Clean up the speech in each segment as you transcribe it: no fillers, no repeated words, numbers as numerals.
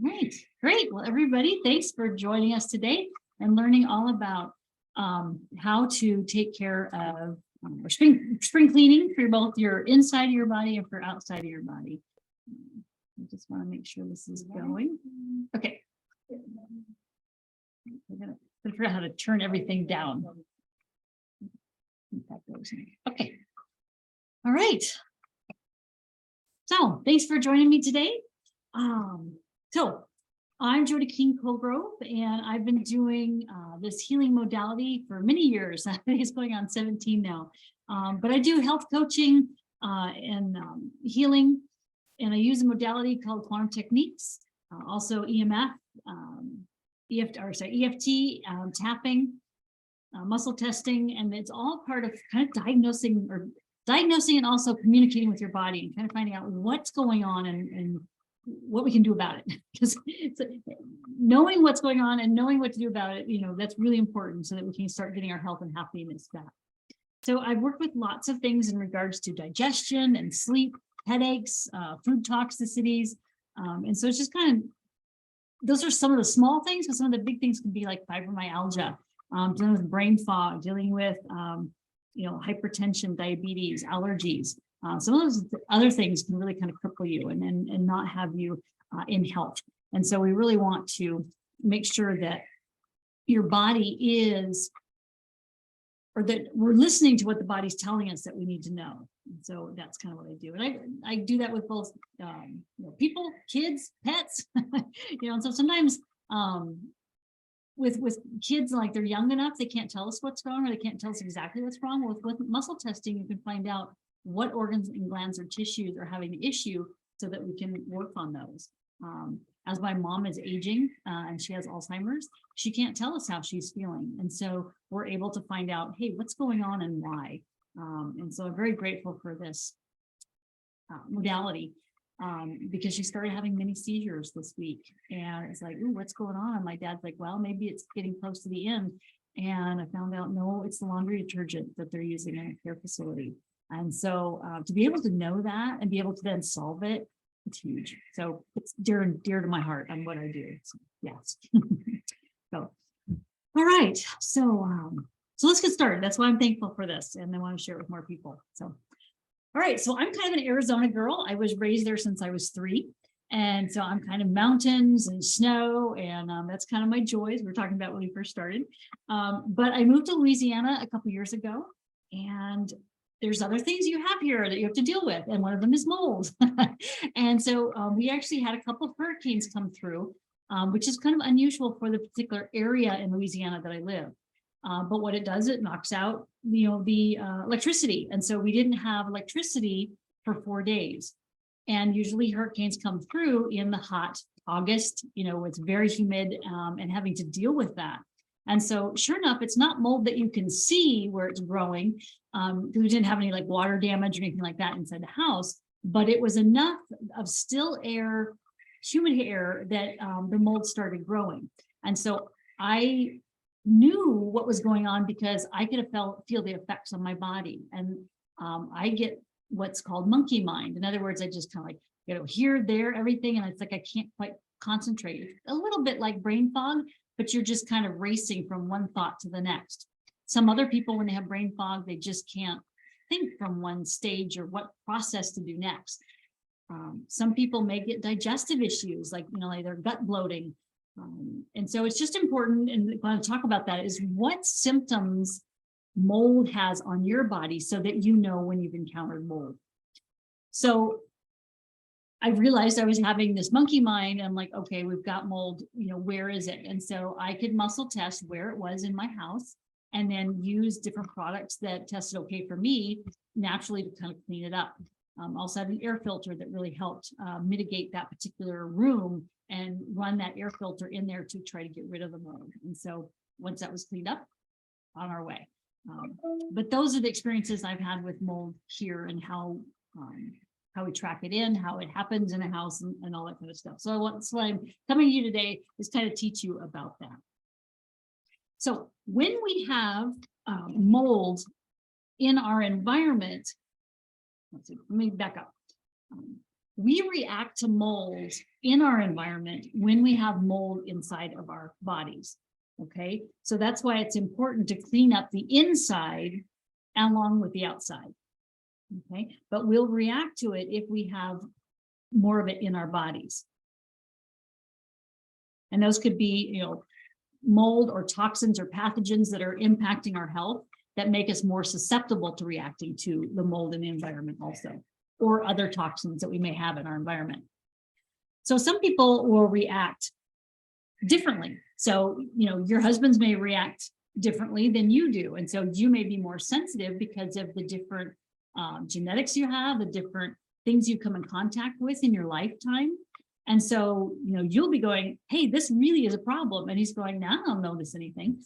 Right, great. Well, everybody, thanks for joining us today and learning all about how to take care of or spring cleaning for both your inside of your body and for outside of your body. I just want to make sure this is going. Okay. We're gonna figure out how to turn everything down. Okay. All right. So thanks for joining me today. So I'm Jody King-Colgrove, and I've been doing this healing modality for many years. I think it's going on 17 now. But I do health coaching and healing, and I use a modality called quantum techniques, also EMF, EFT, tapping, muscle testing, and it's all part of kind of diagnosing and also communicating with your body and kind of finding out what's going on and what we can do about it. Because knowing what's going on and knowing what to do about it, that's really important so that we can start getting our health and happiness back. So I've worked with lots of things in regards to digestion and sleep, headaches, food toxicities. And so it's just kind of, those are some of the small things, but some of the big things can be like fibromyalgia, dealing with brain fog, dealing with, hypertension, diabetes, allergies. Some of those other things can really kind of cripple you and not have you in health. And so we really want to make sure that your body is, or that we're listening to what the body's telling us that we need to know. And so that's kind of what I do. And I do that with both people, kids, pets, and so sometimes with kids, like they're young enough, they can't tell us what's wrong, or they can't tell us exactly what's wrong. With muscle testing, you can find out what organs and glands or tissues are having the issue so that we can work on those. As my mom is aging and she has Alzheimer's, she can't tell us how she's feeling. And so we're able to find out, hey, what's going on and why. And so I'm very grateful for this modality because she started having many seizures this week. And it's like, ooh, what's going on? And my dad's like, well, maybe it's getting close to the end. And I found out, no, it's the laundry detergent that they're using in a care facility. And so to be able to know that and be able to then solve it, it's huge. So it's dear to my heart on what I do. So, yes. So, all right. So let's get started. That's why I'm thankful for this. And I want to share it with more people. So, all right. So I'm kind of an Arizona girl. I was raised there since I was 3. And so I'm kind of mountains and snow, and that's kind of my joys. We were talking about when we first started. But I moved to Louisiana a couple years ago, and there's other things you have here that you have to deal with, and one of them is mold. And so we actually had a couple of hurricanes come through, which is kind of unusual for the particular area in Louisiana that I live. But what it does, it knocks out, the electricity. And so we didn't have electricity for 4 days. And usually hurricanes come through in the hot August, it's very humid and having to deal with that. And so sure enough, it's not mold that you can see where it's growing, because we didn't have any like water damage or anything like that inside the house, but it was enough of still air, humid air, that the mold started growing. And so I knew what was going on because I could feel the effects on my body. And I get what's called monkey mind. In other words, I just kind of like, here, there, everything. And it's like, I can't quite concentrate. It's a little bit like brain fog, but you're just kind of racing from one thought to the next. Some other people, when they have brain fog, they just can't think from one stage or what process to do next. Some people may get digestive issues, like their gut bloating. And so it's just important, and I want to talk about that, is what symptoms mold has on your body so that you know when you've encountered mold. So I realized I was having this monkey mind. I'm like, okay, we've got mold, where is it? And so I could muscle test where it was in my house and then use different products that tested okay for me naturally to kind of clean it up. Also had an air filter that really helped mitigate that particular room and run that air filter in there to try to get rid of the mold. And so once that was cleaned up, on our way. But those are the experiences I've had with mold here, and how we track it in, how it happens in a house, and all that kind of stuff. So that's why I'm coming to you today, is kind of teach you about that. So when we have mold in our environment, let's see, let me back up. we react to mold in our environment when we have mold inside of our bodies. Okay, so that's why it's important to clean up the inside along with the outside. Okay, but we'll react to it if we have more of it in our bodies. And those could be, you know, mold or toxins or pathogens that are impacting our health that make us more susceptible to reacting to the mold in the environment also, or other toxins that we may have in our environment. So some people will react differently. So, you know, your husbands may react differently than you do. And so you may be more sensitive because of the different genetics you have, the different things you come in contact with in your lifetime. And so, you know, you'll be going, hey, this really is a problem. And he's going, no, I don't notice anything.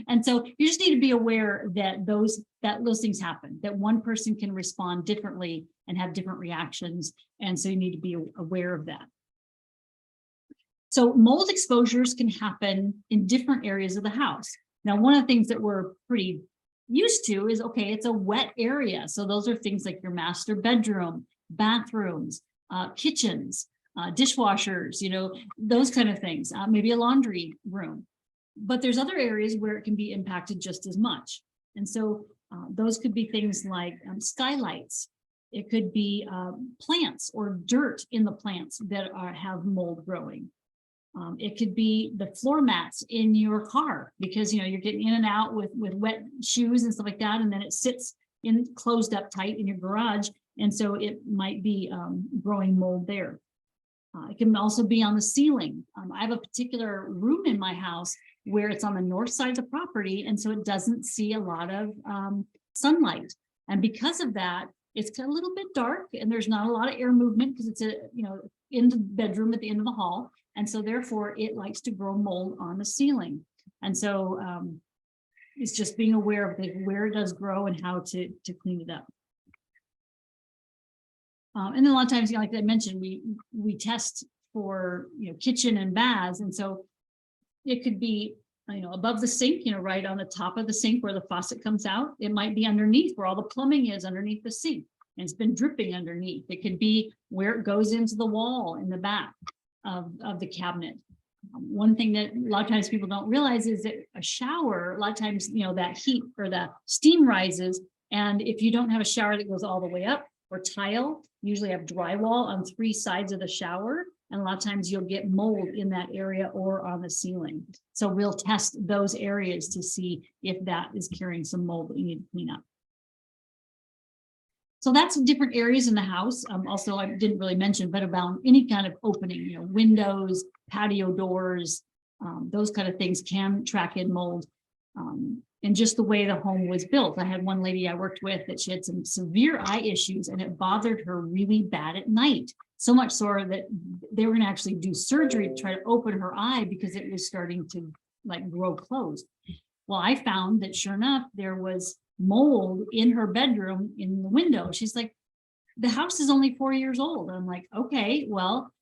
And so you just need to be aware that those things happen, that one person can respond differently and have different reactions. And so you need to be aware of that. So mold exposures can happen in different areas of the house. Now, one of the things that we're pretty used to is, okay, it's a wet area. So those are things like your master bedroom, bathrooms, kitchens, dishwashers, you know, those kind of things, maybe a laundry room. But there's other areas where it can be impacted just as much. And so those could be things like skylights. It could be plants or dirt in the plants that have mold growing. It could be the floor mats in your car because, you know, you're getting in and out with wet shoes and stuff like that. And then it sits in closed up tight in your garage. And so it might be growing mold there. It can also be on the ceiling. I have a particular room in my house where it's on the north side of the property. And so it doesn't see a lot of sunlight. And because of that, it's a little bit dark and there's not a lot of air movement because it's in the bedroom at the end of the hall. And so therefore it likes to grow mold on the ceiling. And so it's just being aware of where it does grow and how to clean it up. And then a lot of times, you know, like I mentioned, we test for, you know, kitchen and baths. And so it could be, you know, above the sink, you know, right on the top of the sink where the faucet comes out. It might be underneath where all the plumbing is underneath the sink and it's been dripping underneath. It could be where it goes into the wall in the back of the cabinet. One thing that a lot of times people don't realize is that a shower, a lot of times, you know, that heat or the steam rises. And if you don't have a shower that goes all the way up, or tile, usually have drywall on 3 sides of the shower. And a lot of times you'll get mold in that area or on the ceiling. So we'll test those areas to see if that is carrying some mold that you need to clean up. So that's different areas in the house. Also, I didn't really mention, but about any kind of opening, you know, windows, patio doors, those kind of things can track in mold. And just the way the home was built. I had one lady I worked with that she had some severe eye issues and it bothered her really bad at night. So much so that they were going to actually do surgery to try to open her eye because it was starting to like grow closed. Well, I found that sure enough, there was mold in her bedroom in the window. She's like, the house is only 4 years old. I'm like, okay, well,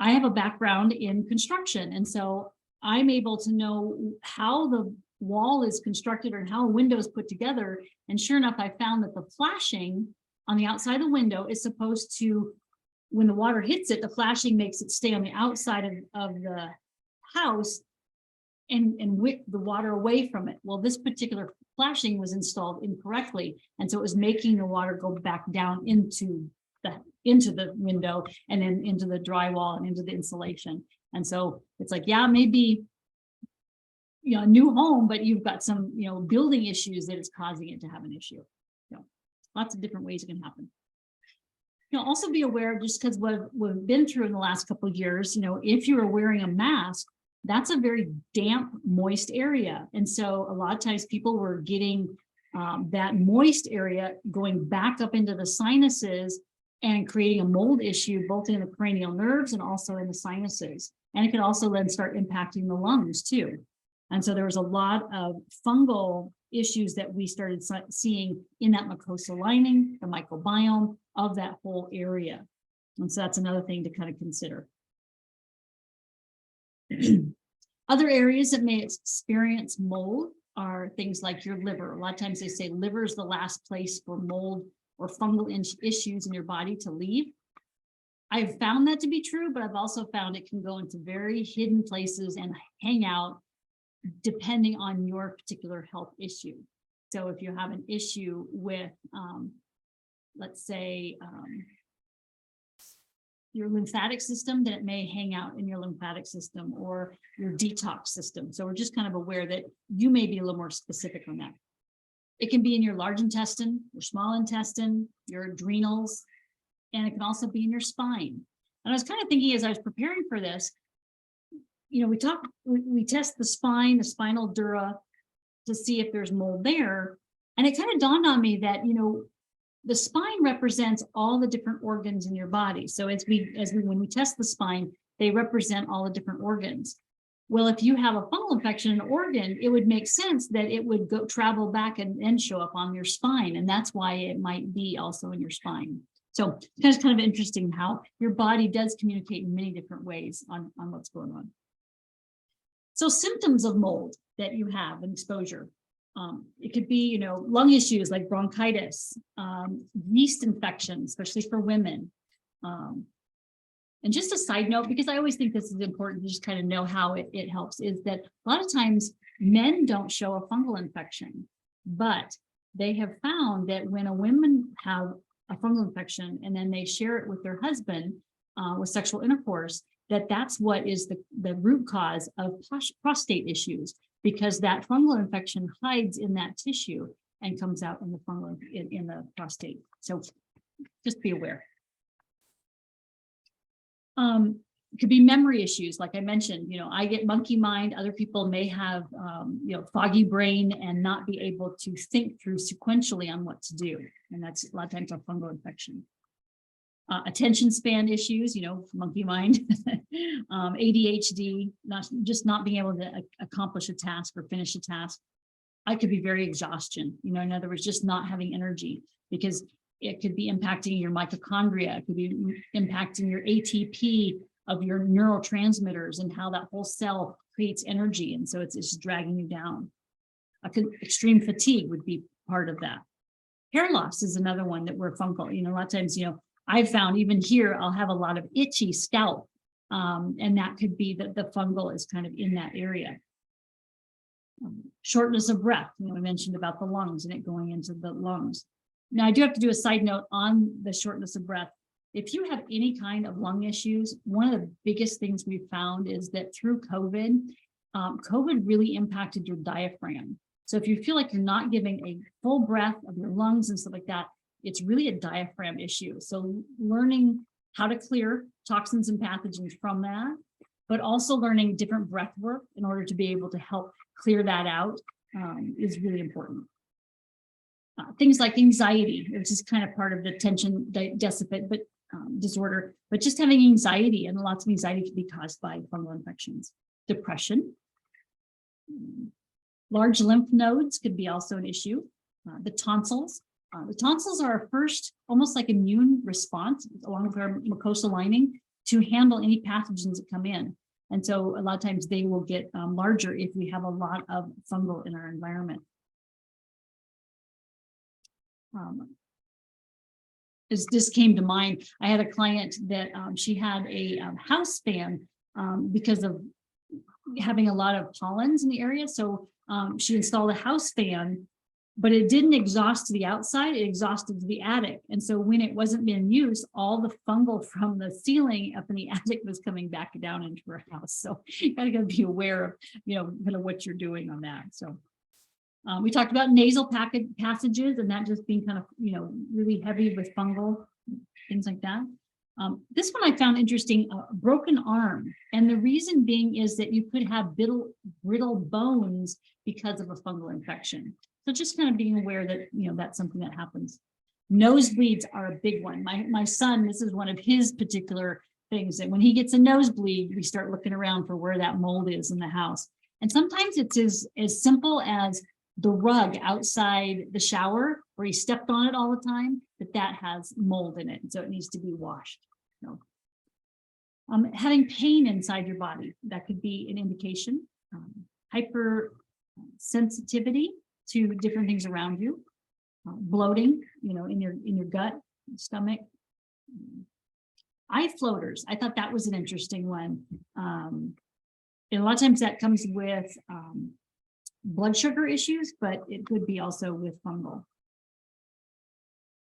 I have a background in construction. And so I'm able to know how the wall is constructed or how a window is put together. And sure enough, I found that the flashing on the outside of the window is supposed to, when the water hits it, the flashing makes it stay on the outside of the house and wick the water away from it. Well, this particular flashing was installed incorrectly. And so it was making the water go back down into the window and then into the drywall and into the insulation. And so it's like, yeah, maybe, you know, a new home, but you've got some, you know, building issues that is causing it to have an issue. You know, lots of different ways it can happen. You know, also be aware, just because what we've been through in the last couple of years, you know, if you are wearing a mask, that's a very damp, moist area. And so a lot of times people were getting that moist area going back up into the sinuses and creating a mold issue, both in the cranial nerves and also in the sinuses. And it can also then start impacting the lungs too. And so there was a lot of fungal issues that we started seeing in that mucosal lining, the microbiome of that whole area. And so that's another thing to kind of consider. Other areas that may experience mold are things like your liver. A lot of times they say liver is the last place for mold or fungal issues in your body to leave. I've found that to be true, but I've also found it can go into very hidden places and hang out depending on your particular health issue. So if you have an issue with, let's say, your lymphatic system, then it may hang out in your lymphatic system or your detox system. So we're just kind of aware that you may be a little more specific on that. It can be in your large intestine, your small intestine, your adrenals, and it can also be in your spine. And I was kind of thinking as I was preparing for this, you know, we test the spine, the spinal dura, to see if there's mold there. And it kind of dawned on me that, you know, the spine represents all the different organs in your body. So when we test the spine, they represent all the different organs. Well, if you have a fungal infection in an organ, it would make sense that it would go travel back and then show up on your spine. And that's why it might be also in your spine. So it's kind of interesting how your body does communicate in many different ways on what's going on. So symptoms of mold that you have in exposure. It could be, you know, lung issues like bronchitis, yeast infections, especially for women. And just a side note, because I always think this is important to just kind of know how it helps, is that a lot of times men don't show a fungal infection, but they have found that when a woman have a fungal infection and then they share it with their husband with sexual intercourse, that's what is the root cause of prostate issues, because that fungal infection hides in that tissue and comes out in the fungal in the prostate. So just be aware. It could be memory issues, like I mentioned. You know, I get monkey mind. Other people may have you know, foggy brain and not be able to think through sequentially on what to do, and that's a lot of times a fungal infection. Attention span issues, you know, monkey mind, ADHD, not being able to accomplish a task or finish a task. I could be very exhaustion, you know, in other words, just not having energy, because it could be impacting your mitochondria. It could be impacting your ATP of your neurotransmitters and how that whole cell creates energy. And so it's just dragging you down. Extreme fatigue would be part of that. Hair loss is another one that we're fungal. You know, a lot of times, you know, I've found even here, I'll have a lot of itchy scalp. And that could be that the fungal is kind of in that area. Shortness of breath, you know, we mentioned about the lungs and it going into the lungs. Now, I do have to do a side note on the shortness of breath. If you have any kind of lung issues, one of the biggest things we've found is that through COVID, COVID really impacted your diaphragm. So if you feel like you're not giving a full breath of your lungs and stuff like that, it's really a diaphragm issue. So learning how to clear toxins and pathogens from that, but also learning different breath work in order to be able to help clear that out is really important. Things like anxiety, which is kind of part of the attention deficit disorder, but just having anxiety, and lots of anxiety can be caused by fungal infections. Depression. Large lymph nodes could be also an issue. The tonsils. The tonsils are our first, almost like immune response, along with our mucosal lining, to handle any pathogens that come in. And so a lot of times they will get larger if we have a lot of fungal in our environment. This came to mind. I had a client that she had a house fan because of having a lot of pollens in the area. So she installed a house fan, but it didn't exhaust to the outside, it exhausted to the attic. And so when it wasn't being used, all the fungal from the ceiling up in the attic was coming back down into her house. So you gotta be aware of, you know, kind of what you're doing on that. So we talked about nasal passages and that just being kind of, you know, really heavy with fungal, things like that. This one I found interesting, broken arm. And the reason being is that you could have brittle bones because of a fungal infection. So just kind of being aware that, you know, that's something that happens. Nosebleeds are a big one. My son, this is one of his particular things, that when he gets a nosebleed, we start looking around for where that mold is in the house. And sometimes it's as simple as the rug outside the shower where he stepped on it all the time, that has mold in it. And so it needs to be washed. So, having pain inside your body, that could be an indication. Hypersensitivity to different things around you. Bloating, you know, in your gut, stomach. eye floaters. I thought that was an interesting one. And a lot of times that comes with blood sugar issues, but it could be also with fungal.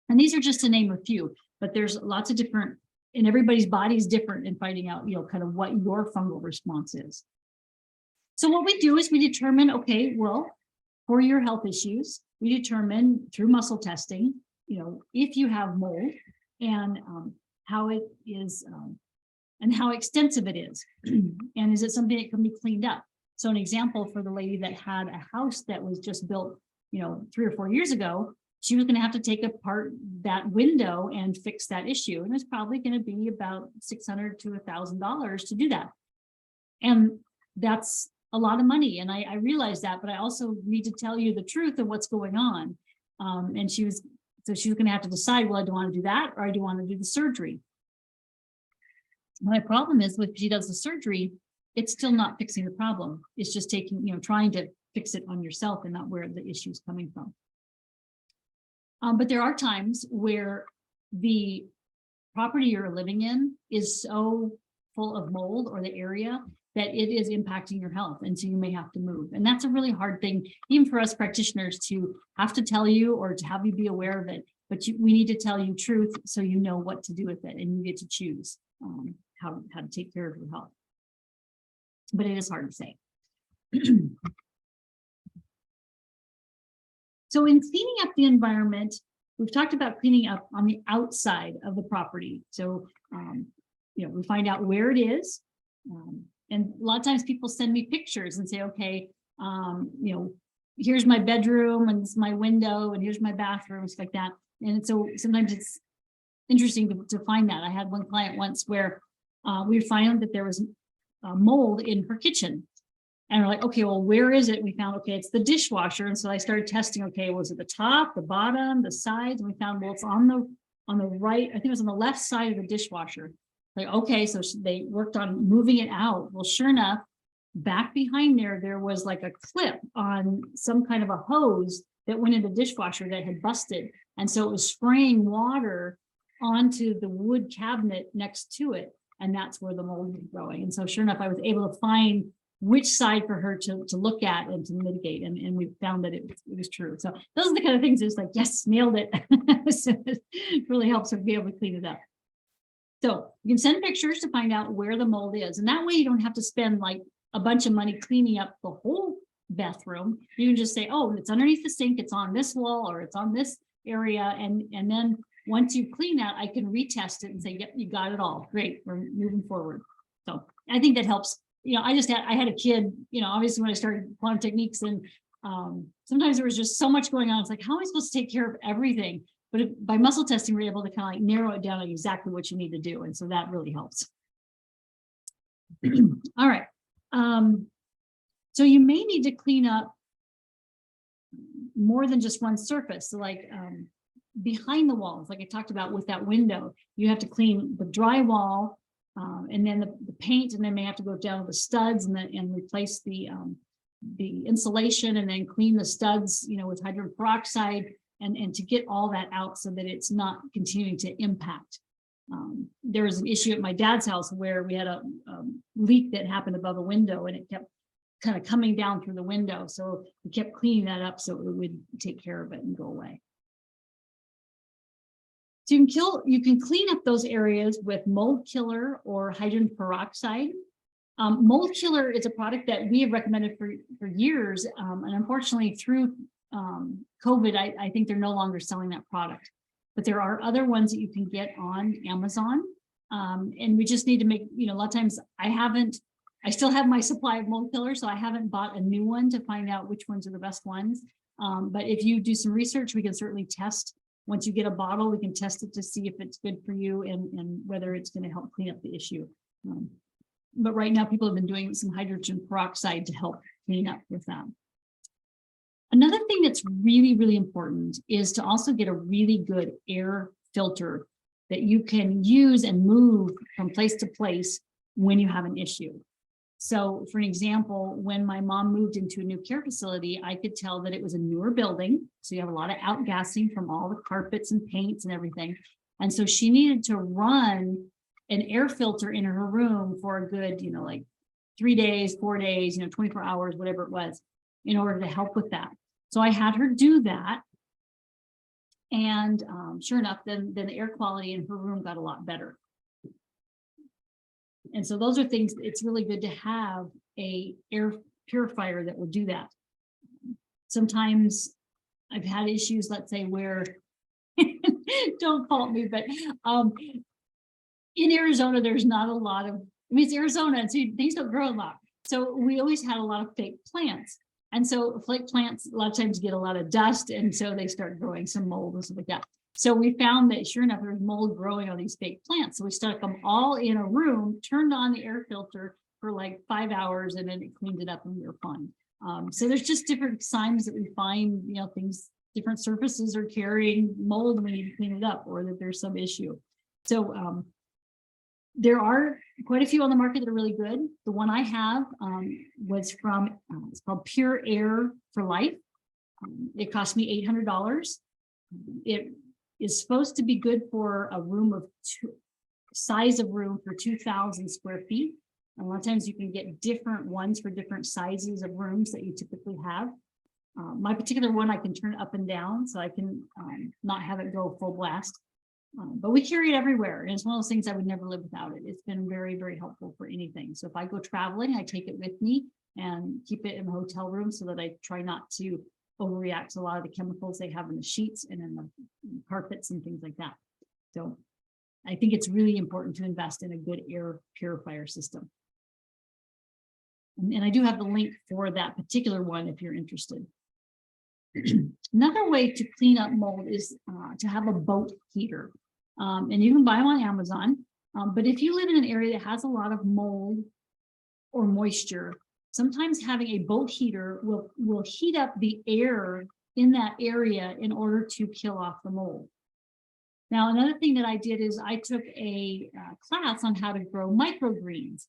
And these are just to name a few, but there's lots of different, and everybody's body is different in finding out, kind of what your fungal response is. So what we do is we determine, okay, well, for your health issues, we determine through muscle testing, if you have mold and how it is and how extensive it is. And is it something that can be cleaned up? So an example for the lady that had a house that was just built, 3 or 4 years ago, she was going to have to take apart that window and fix that issue. And it's probably going to be about $600 to $1,000 to do that. And that's a lot of money. And I realized that, but I also need to tell you the truth of what's going on. And she was going to have to decide, well, I don't want to do that, or I do want to do the surgery. My problem is if she does the surgery, it's still not fixing the problem. It's just trying to fix it on yourself and not where the issue is coming from. But there are times where the property you're living in is so full of mold, or the area, that it is impacting your health. And so you may have to move. And that's a really hard thing, even for us practitioners, to have to tell you or to have you be aware of it. But we need to tell you truth so you know what to do with it, and you get to choose how to take care of your health. But it is hard to say. So in cleaning up the environment, we've talked about cleaning up on the outside of the property. So, we find out where it is. And a lot of times people send me pictures and say, okay, here's my bedroom and this is my window and here's my bathroom, stuff like that. And so sometimes it's interesting to find that. I had one client once where we found that there was mold in her kitchen. And we're like, okay, well, where is it? We found, okay, it's the dishwasher. And so I started testing, okay, was it the top, the bottom, the sides? And we found, well, it's on the right, I think it was on the left side of the dishwasher. Like, okay, so they worked on moving it out. Well, sure enough, back behind there was like a clip on some kind of a hose that went in the dishwasher that had busted. And so it was spraying water onto the wood cabinet next to it. And that's where the mold was growing. And so sure enough, I was able to find which side for her to look at and to mitigate. And we found that it was true. So those are the kind of things that's like, yes, nailed it. So it really helps her be able to clean it up. So you can send pictures to find out where the mold is. And that way you don't have to spend like a bunch of money cleaning up the whole bathroom. You can just say, oh, it's underneath the sink, it's on this wall, or it's on this area. And then once you clean that, I can retest it and say, yep, you got it all. Great, we're moving forward. So I think that helps. I had a kid, obviously when I started quantum techniques, and sometimes there was just so much going on. It's like, how am I supposed to take care of everything? But by muscle testing, we're able to kind of like narrow it down to exactly what you need to do. And so that really helps. All right. So you may need to clean up more than just one surface. So like behind the walls, like I talked about with that window, you have to clean the drywall, and then the paint, and then may have to go down to the studs and replace the insulation, and then clean the studs, with hydrogen peroxide, and to get all that out so that it's not continuing to impact. There was an issue at my dad's house where we had a leak that happened above a window, and it kept kind of coming down through the window. So we kept cleaning that up so it would take care of it and go away. So you can clean up those areas with mold killer or hydrogen peroxide. Mold killer is a product that we have recommended for years, and unfortunately through COVID, I think they're no longer selling that product. But there are other ones that you can get on Amazon, and we just need to make, a lot of times I still have my supply of mold killer, so I haven't bought a new one to find out which ones are the best ones. But if you do some research, we can certainly test. Once you get a bottle, we can test it to see if it's good for you and whether it's going to help clean up the issue. But right now, people have been doing some hydrogen peroxide to help clean up with that. Another thing that's really, really important is to also get a really good air filter that you can use and move from place to place when you have an issue. So for an example, when my mom moved into a new care facility, I could tell that it was a newer building. So you have a lot of outgassing from all the carpets and paints and everything. And so she needed to run an air filter in her room for a good, like 3 days, 4 days, 24 hours, whatever it was, in order to help with that. So I had her do that. And sure enough, then the air quality in her room got a lot better. And so those are things, it's really good to have a air purifier that will do that. Sometimes I've had issues, let's say, where, don't fault me, but in Arizona, there's not a lot of, it's Arizona, and so things don't grow a lot. So we always had a lot of fake plants. And so fake plants a lot of times get a lot of dust, and so they start growing some mold and stuff like that. So we found that sure enough, there's mold growing on these fake plants. So we stuck them all in a room, turned on the air filter for like 5 hours, and then it cleaned it up and we were fine. So there's just different signs that we find, things, different surfaces are carrying mold and we need to clean it up, or that there's some issue. So there are quite a few on the market that are really good. The one I have was from, it's called Pure Air for Life. It cost me $800. It is supposed to be good for a room of size of room for 2,000 square feet. A lot of times you can get different ones for different sizes of rooms that you typically have. My particular one, I can turn up and down, so I can not have it go full blast. But we carry it everywhere, and it's one of those things I would never live without it. It's been very, very helpful for anything. So if I go traveling, I take it with me and keep it in the hotel room so that I try not to overreact to a lot of the chemicals they have in the sheets and in the carpets and things like that. So I think it's really important to invest in a good air purifier system. And I do have the link for that particular one if you're interested. Another way to clean up mold is to have a boat heater. And you can buy them on Amazon. But if you live in an area that has a lot of mold or moisture, sometimes having a boat heater will heat up the air in that area in order to kill off the mold. Now, another thing that I did is I took a class on how to grow microgreens,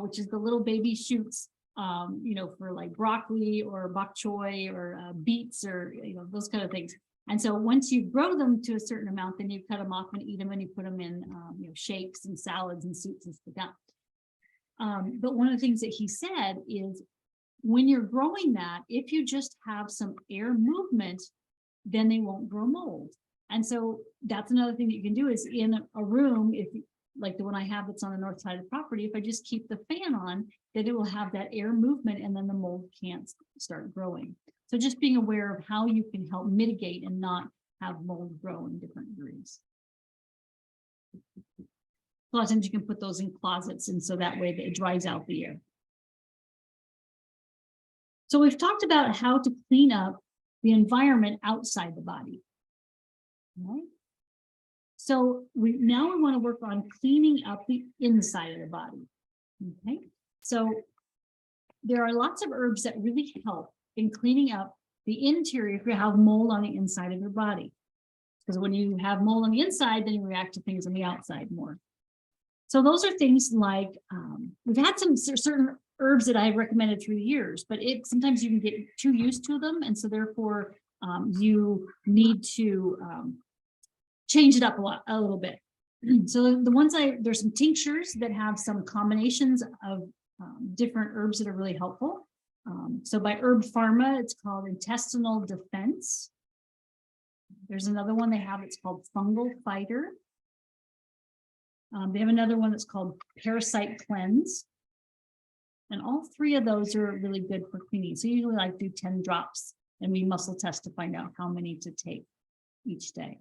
which is the little baby shoots, for like broccoli or bok choy or beets or, those kind of things. And so once you grow them to a certain amount, then you cut them off and eat them, and you put them in, shakes and salads and soups and stuff like that. But one of the things that he said is when you're growing that, if you just have some air movement, then they won't grow mold. And so that's another thing that you can do is in a room, if like the one I have that's on the north side of the property, if I just keep the fan on, then it will have that air movement and then the mold can't start growing. So just being aware of how you can help mitigate and not have mold grow in different degrees. A lot of times you can put those in closets, and so that way it dries out the air. So we've talked about how to clean up the environment outside the body. Right? So now we want to work on cleaning up the inside of the body. Okay, so there are lots of herbs that really help in cleaning up the interior if you have mold on the inside of your body. Because when you have mold on the inside, then you react to things on the outside more. So those are things like, we've had some certain herbs that I've recommended through the years, but sometimes you can get too used to them. And so therefore you need to change it up a little bit. So the ones there's some tinctures that have some combinations of different herbs that are really helpful. So by Herb Pharma, it's called Intestinal Defense. There's another one they have, it's called Fungal Fighter. They have another one that's called Parasite Cleanse. And all three of those are really good for cleaning. So usually I do 10 drops and we muscle test to find out how many to take each day.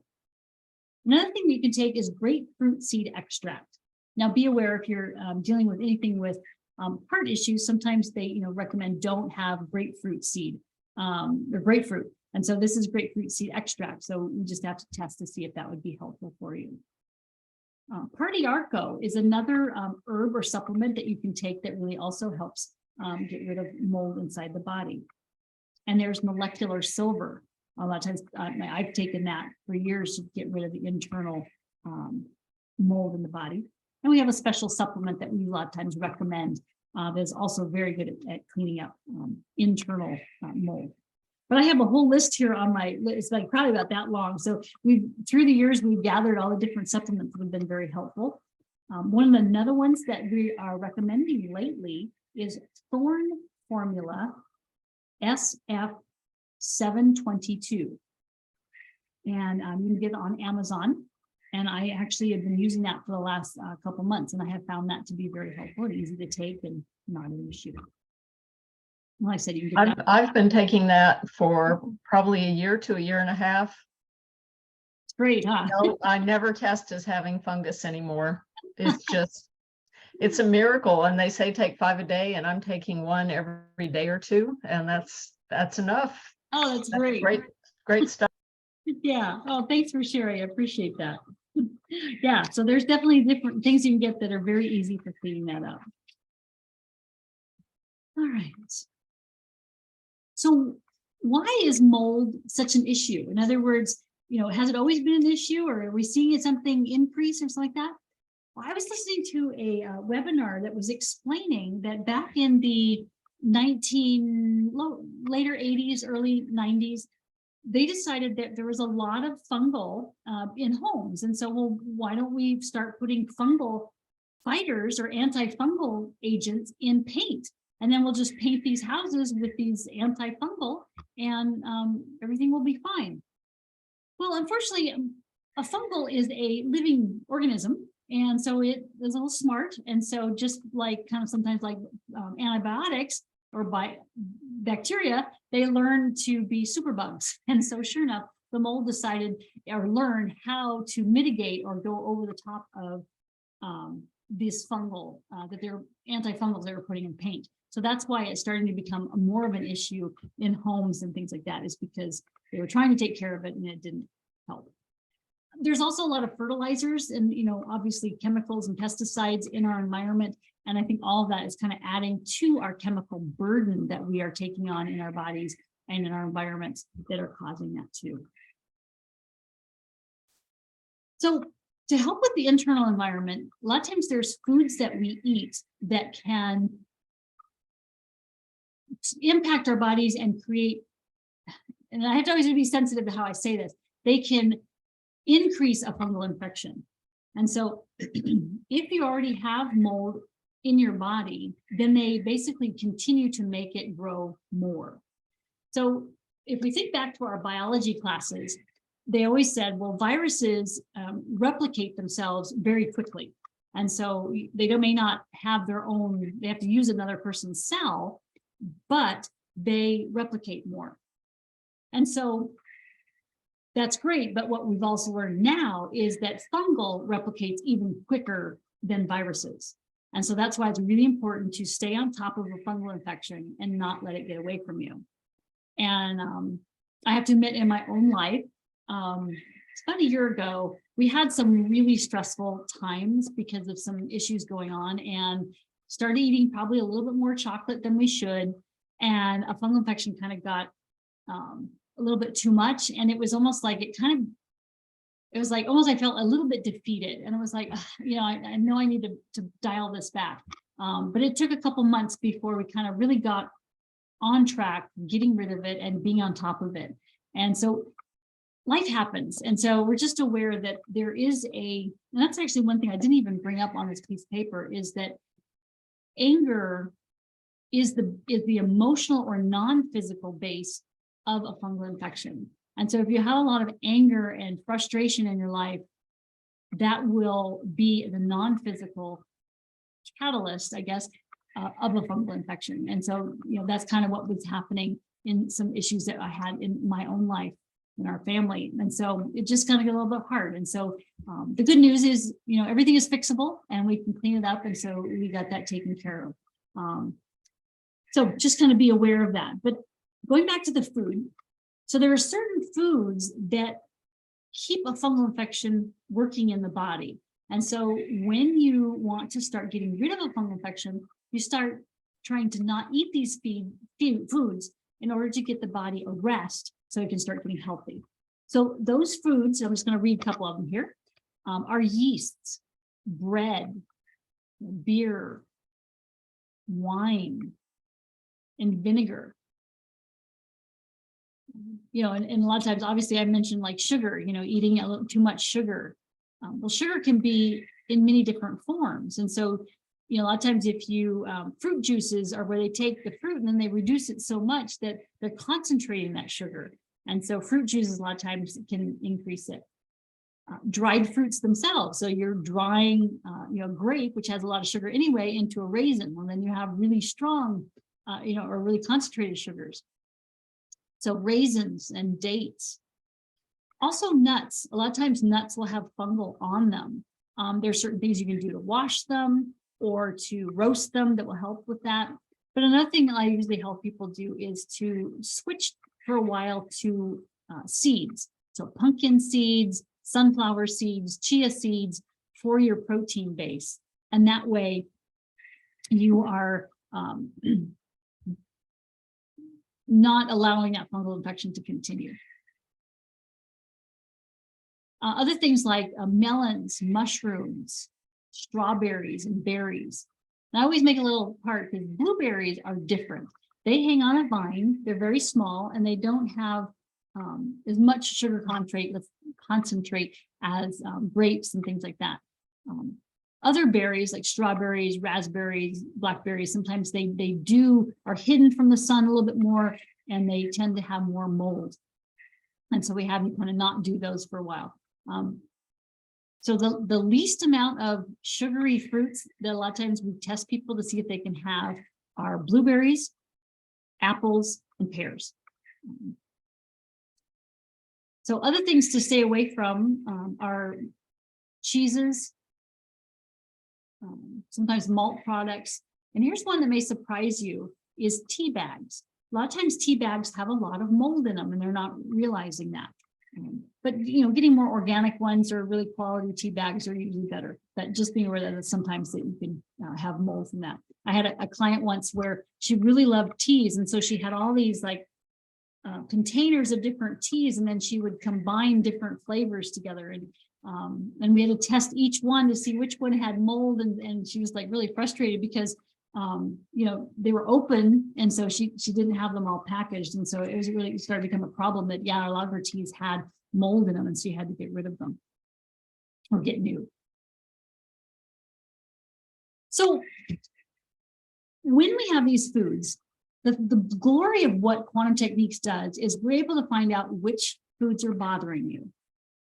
Another thing you can take is grapefruit seed extract. Now be aware if you're dealing with anything with heart issues, sometimes they recommend don't have grapefruit seed or grapefruit. And so this is grapefruit seed extract. So you just have to test to see if that would be helpful for you. Partiarco is another herb or supplement that you can take that really also helps get rid of mold inside the body. And there's molecular silver. A lot of times I've taken that for years to get rid of the internal mold in the body. And we have a special supplement that we a lot of times recommend that's also very good at cleaning up internal mold. But I have a whole list here on my list. It's like probably about that long. So through the years, we've gathered all the different supplements that have been very helpful. One of the other ones that we are recommending lately is Thorn Formula SF722. And you can get it on Amazon. And I actually have been using that for the last couple months, and I have found that to be very helpful and easy to take and not an issue. Well, I said you can get that. I've been taking that for probably a year to a year and a half. It's great, huh? No, I never test as having fungus anymore. It's just, it's a miracle. And they say take 5 a day, and I'm taking 1 every day or 2, and that's enough. Oh, that's great. Great stuff. Yeah. Oh, thanks for sharing. I appreciate that. Yeah. So there's definitely different things you can get that are very easy for cleaning that up. All right. So why is mold such an issue? In other words, has it always been an issue, or are we seeing something increase or something like that? Well, I was listening to a webinar that was explaining that back in the later 80s, early 90s, they decided that there was a lot of fungal in homes. And so, well, why don't we start putting fungal fighters or antifungal agents in paint? And then we'll just paint these houses with these antifungal, and everything will be fine. Well, unfortunately, a fungal is a living organism. And so it is a little smart. And so just like kind of sometimes like antibiotics or by bacteria, they learn to be superbugs. And so sure enough, the mold decided or learned how to mitigate or go over the top of this fungal that they're antifungals they were putting in paint. So that's why it's starting to become more of an issue in homes and things like that, is because they were trying to take care of it and it didn't help. There's also a lot of fertilizers and, obviously chemicals and pesticides in our environment. And I think all of that is kind of adding to our chemical burden that we are taking on in our bodies and in our environments that are causing that too. So to help with the internal environment, a lot of times there's foods that we eat that can impact our bodies and create, and I have to always be sensitive to how I say this, they can increase a fungal infection. And so if you already have mold in your body, then they basically continue to make it grow more. So if we think back to our biology classes, they always said, well, viruses replicate themselves very quickly. And so they may not have their own, they have to use another person's cell, but they replicate more. And so that's great. But what we've also learned now is that fungal replicates even quicker than viruses. And so that's why it's really important to stay on top of a fungal infection and not let it get away from you. And I have to admit, in my own life, it's about a year ago, we had some really stressful times because of some issues going on, and started eating probably a little bit more chocolate than we should. And a fungal infection kind of got a little bit too much. And it was almost like it was like almost I felt a little bit defeated. And it was like, I know I need to dial this back. But it took a couple months before we kind of really got on track, getting rid of it and being on top of it. And so life happens. And so we're just aware that there is and that's actually one thing I didn't even bring up on this piece of paper, is that anger is the emotional or non-physical base of a fungal infection. And so if you have a lot of anger and frustration in your life, that will be the non-physical catalyst, I guess, of a fungal infection. And so, that's kind of what was happening in some issues that I had in my own life, in our family. And so it just kind of got a little bit hard. And so the good news is, everything is fixable and we can clean it up. And so we got that taken care of. So just kind of be aware of that. But going back to the food, so there are certain foods that keep a fungal infection working in the body. And so when you want to start getting rid of a fungal infection, you start trying to not eat these foods in order to get the body a rest so it can start getting healthy. So those foods, I'm just going to read a couple of them here, are yeasts, bread, beer, wine, and vinegar. And a lot of times, obviously, I mentioned like sugar, eating a little too much sugar. Well, sugar can be in many different forms. And so, you know, a lot of times if you, fruit juices are where they take the fruit and then they reduce it so much that they're concentrating that sugar. And so fruit juices a lot of times can increase it. Dried fruits themselves. So you're drying, you know, grape, which has a lot of sugar anyway, into a raisin. Well, then you have really strong, you know, or really concentrated sugars. So raisins and dates. Also nuts. A lot of times nuts will have fungal on them. There's certain things you can do to wash them or to roast them that will help with that. But another thing that I usually help people do is to switch for a while to seeds. So pumpkin seeds, sunflower seeds, chia seeds for your protein base. And that way you are not allowing that fungal infection to continue. Other things like melons, mushrooms, strawberries, and berries. And I always make a little part because blueberries are different. They hang on a vine, they're very small, and they don't have as much sugar concentrate as grapes and things like that. Other berries like strawberries, raspberries, blackberries, sometimes they are hidden from the sun a little bit more, and they tend to have more mold. And so we have to kind of not do those for a while. So the least amount of sugary fruits that a lot of times we test people to see if they can have are blueberries, apples, and pears. So other things to stay away from are cheeses, sometimes malt products. And here's one that may surprise you is tea bags. A lot of times tea bags have a lot of mold in them and they're not realizing that. But, you know, getting more organic ones or really quality tea bags are usually better. But just being aware that sometimes that you can have mold from that. I had a client once where she really loved teas. And so she had all these like containers of different teas, and then she would combine different flavors together. And we had to test each one to see which one had mold. And she was like really frustrated because you know, they were open, and so she didn't have them all packaged, and so it was really started to become a problem that a lot of her teas had mold in them, and so you had to get rid of them or get new. So when we have these foods, the glory of what quantum techniques does is we're able to find out which foods are bothering you,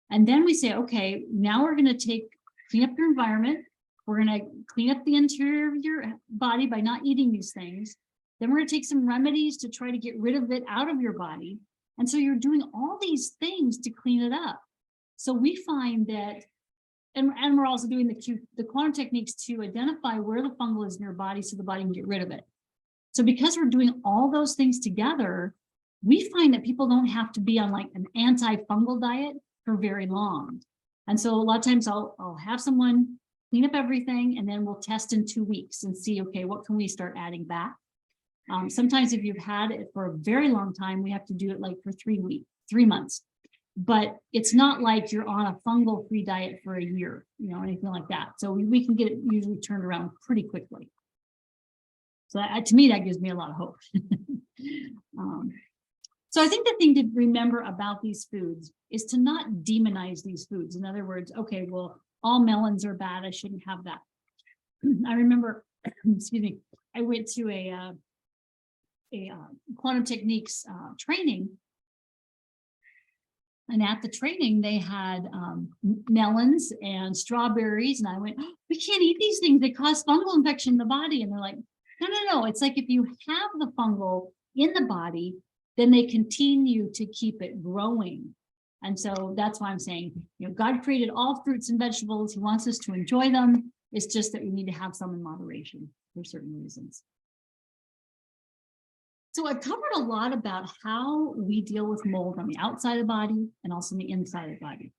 and then we say, okay, now we're going to clean up your environment. We're going to clean up the interior of your body by not eating these things. Then we're going to take some remedies to try to get rid of it out of your body. And so you're doing all these things to clean it up. So we find that, and we're also doing the quantum techniques to identify where the fungal is in your body so the body can get rid of it. So because we're doing all those things together, we find that people don't have to be on like an anti-fungal diet for very long. And so a lot of times I'll have someone clean up everything, and then we'll test in 2 weeks and see, okay, what can we start adding back? Sometimes if you've had it for a very long time, we have to do it like for 3 months. But it's not like you're on a fungal-free diet for a year, you know, anything like that. So we can get it usually turned around pretty quickly. So to me, that gives me a lot of hope. So I think the thing to remember about these foods is to not demonize these foods. In other words, okay, well, all melons are bad, I shouldn't have that. I remember, excuse me, I went to a quantum techniques training. And at the training, they had melons and strawberries. And I went, oh, we can't eat these things. They cause fungal infection in the body. And they're like, no. It's like if you have the fungal in the body, then they continue to keep it growing. And so that's why I'm saying, you know, God created all fruits and vegetables. He wants us to enjoy them. It's just that we need to have some in moderation for certain reasons. So I've covered a lot about how we deal with mold on the outside of the body and also on the inside of the body.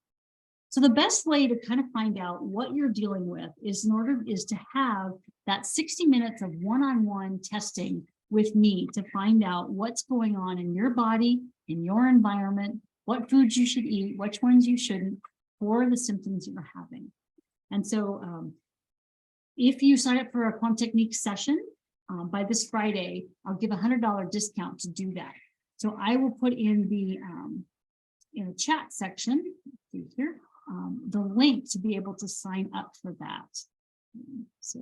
So the best way to kind of find out what you're dealing with is to have that 60 minutes of one-on-one testing with me to find out what's going on in your body, in your environment, what foods you should eat, which ones you shouldn't, for the symptoms you're having. And so if you sign up for a quantum technique session by this Friday, I'll give a $100 discount to do that. So I will put in the chat section, see here, the link to be able to sign up for that. So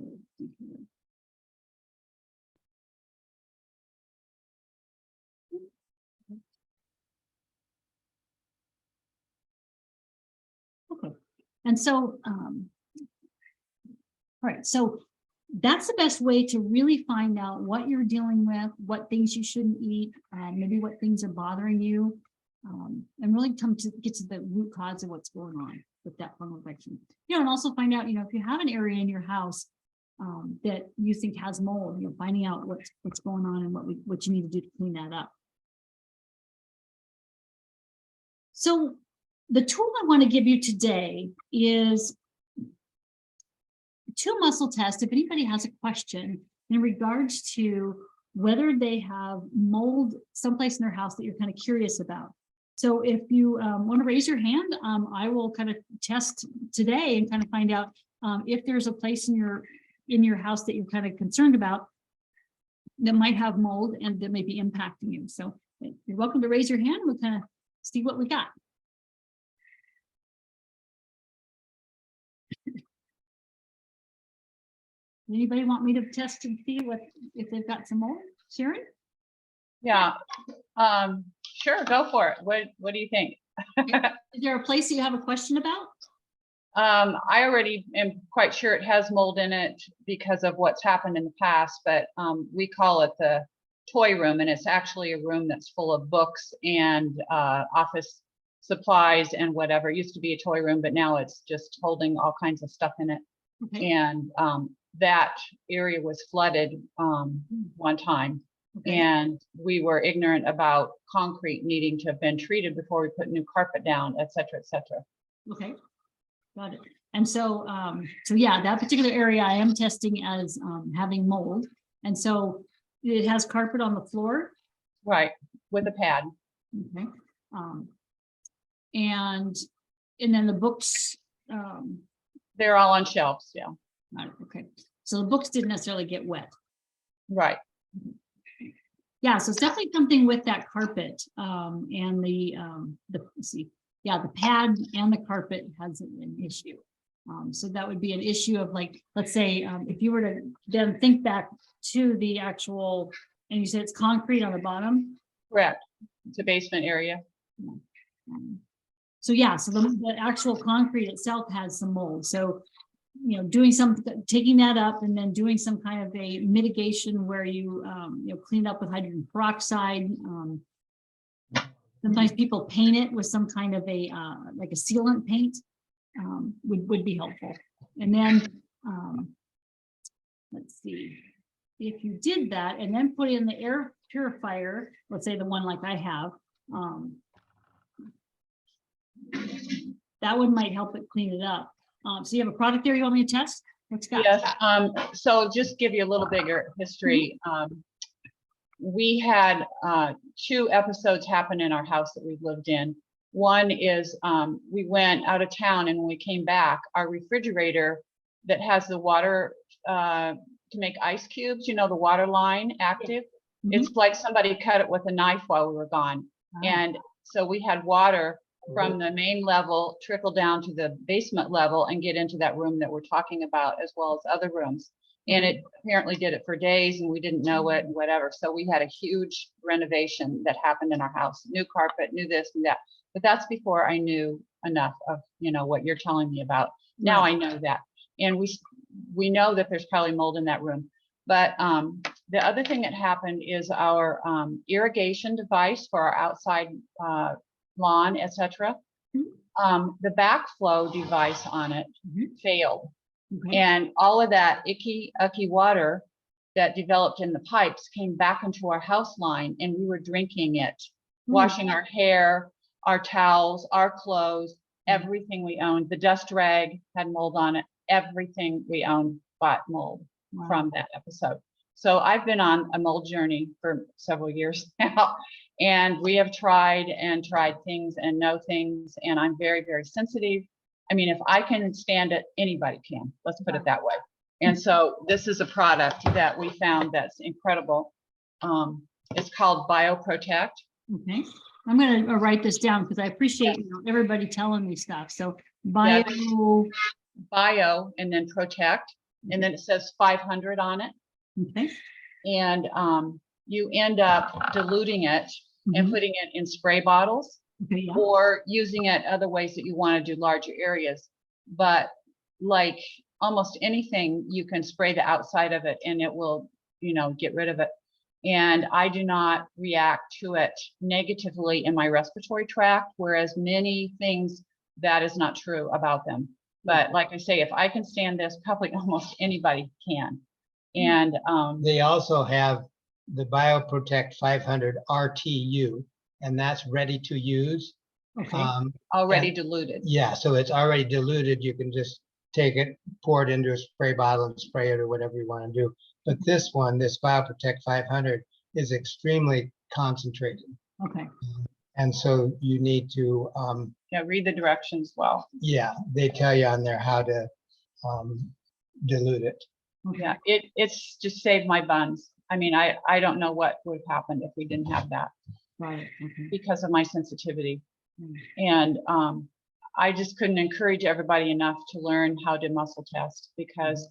okay, and so all right, so that's the best way to really find out what you're dealing with, what things you shouldn't eat, maybe what things are bothering you, and really come to get to the root cause of what's going on with that fungal infection. You know, and also find out, you know, if you have an area in your house that you think has mold, you know, finding out what's going on and what you need to do to clean that up. So the tool I want to give you today is 2 muscle tests. If anybody has a question in regards to whether they have mold someplace in their house that you're kind of curious about. So if you want to raise your hand, I will kind of test today and kind of find out if there's a place in your house that you're kind of concerned about that might have mold and that may be impacting you. So you're welcome to raise your hand. We'll kind of see what we got. Anybody want me to test and see if they've got some mold? Sharon? Yeah, sure, go for it. What do you think? Is there a place that you have a question about? I already am quite sure it has mold in it because of what's happened in the past, but we call it the toy room, and it's actually a room that's full of books and office supplies and whatever. It used to be a toy room, but now it's just holding all kinds of stuff in it. Okay. And that area was flooded one time. Okay. And we were ignorant about concrete needing to have been treated before we put new carpet down, et cetera, et cetera. Okay, got it. And so, so yeah, that particular area I am testing as having mold. And so it has carpet on the floor. Right, with a pad. Okay. And then the books. They're all on shelves, yeah. Okay, so the books didn't necessarily get wet. Right. Yeah, so it's definitely something with that carpet and the let's see, yeah, the pad and the carpet has an issue. So that would be an issue of, like, let's say if you were to then think back to the actual, and you said it's concrete on the bottom. Correct. It's a basement area. So yeah, so the actual concrete itself has some mold. So, you know, taking that up and then doing some kind of a mitigation where you, you know, clean up with hydrogen peroxide. Sometimes people paint it with some kind of a, like a sealant paint, would be helpful. And then, let's see, if you did that and then put in the air purifier, let's say the one like I have, that one might help it clean it up. So you have a product there you want me to test? What's got? Yes. So just give you a little bigger history. We had 2 episodes happen in our house that we've lived in. One is we went out of town, and when we came back, our refrigerator that has the water to make ice cubes, you know, the water line active. It's like somebody cut it with a knife while we were gone. And so we had water from the main level trickle down to the basement level and get into that room that we're talking about, as well as other rooms. And it apparently did it for days, and we didn't know it and whatever. So we had a huge renovation that happened in our house, new carpet, new this and that. But that's before I knew enough of, you know, what you're telling me about. Now I know that. And we know that there's probably mold in that room. But the other thing that happened is our irrigation device for our outside lawn, etc. The backflow device on it failed. And all of that icky water that developed in the pipes came back into our house line, and we were drinking it, washing our hair, our towels, our clothes, everything we owned. The dust rag had mold on it. Everything we owned got mold from that episode. So I've been on a mold journey for several years now, and we have tried things and know things, and I'm very, very sensitive. I mean, if I can stand it, anybody can. Let's put it that way. And so this is a product that we found that's incredible. It's called BioProtect. Okay, I'm going to write this down because I appreciate everybody telling me stuff. So Bio, Bio and then protect, and then it says 500 on it. okay. And you end up diluting it and Mhm. putting it in spray bottles, Okay, yeah. or using it other ways that you want to do larger areas. But like almost anything, you can spray the outside of it and it will, get rid of it. And I do not react to it negatively in my respiratory tract, whereas many things, that is not true about them. But like I say, if I can stand this, probably almost anybody can. And They also have the BioProtect 500 RTU, and that's ready to use. Okay, already diluted. Yeah, so it's already diluted. You can just take it, pour it into a spray bottle and spray it or whatever you want to do. But this one, this BioProtect 500, is extremely concentrated. okay. And so you need to, Yeah, read the directions well. yeah, they tell you on there how to dilute it. Okay. Yeah, it's just saved my buns. I mean, I don't know what would have happened if we didn't have that Right, okay. because of my sensitivity. Mm. And I just couldn't encourage everybody enough to learn how to muscle test, because